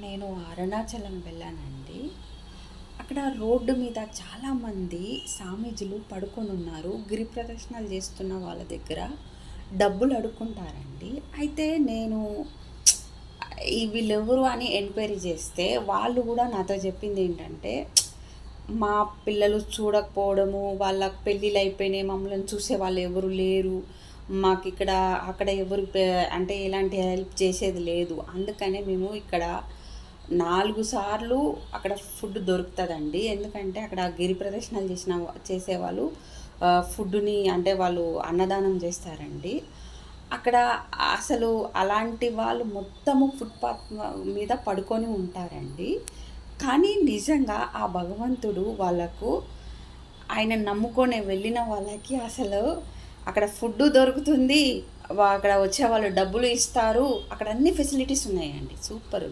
నేను అరుణాచలం వెళ్ళానండి. అక్కడ రోడ్డు మీద చాలామంది స్వామీజీలు పడుకొని ఉన్నారు. గిరి ప్రదక్షిణాలు చేస్తున్న వాళ్ళ దగ్గర డబ్బులు అడుక్కుంటారండి. అయితే నేను వీళ్ళెవరు అని ఎంక్వైరీ చేస్తే వాళ్ళు కూడా నాతో చెప్పింది ఏంటంటే, మా పిల్లలు చూడకపోవడము, వాళ్ళకి పెళ్ళిళ్ళు అయిపోయినాయి, మమ్మల్ని చూసే వాళ్ళు ఎవరు లేరు, మాకు ఇక్కడ అక్కడ ఎవరు అంటే ఎలాంటి హెల్ప్ చేసేది లేదు, అందుకనే మేము ఇక్కడ 4 సార్లు అక్కడ ఫుడ్ దొరుకుతుందండి. ఎందుకంటే అక్కడ గిరి ప్రదక్షిణాలు చేసేవాళ్ళు ఫుడ్డుని అంటే వాళ్ళు అన్నదానం చేస్తారండి. అక్కడ అసలు అలాంటి వాళ్ళు మొత్తము ఫుట్పాత్ మీద పడుకొని ఉంటారండి. కానీ నిజంగా ఆ భగవంతుడు వాళ్ళకు ఆయన నమ్ముకొని వెళ్ళిన వాళ్ళకి అసలు అక్కడ ఫుడ్డు దొరుకుతుంది. అక్కడ వచ్చే వాళ్ళు డబ్బులు ఇస్తారు. అక్కడ అన్ని ఫెసిలిటీస్ ఉన్నాయండి. సూపర్.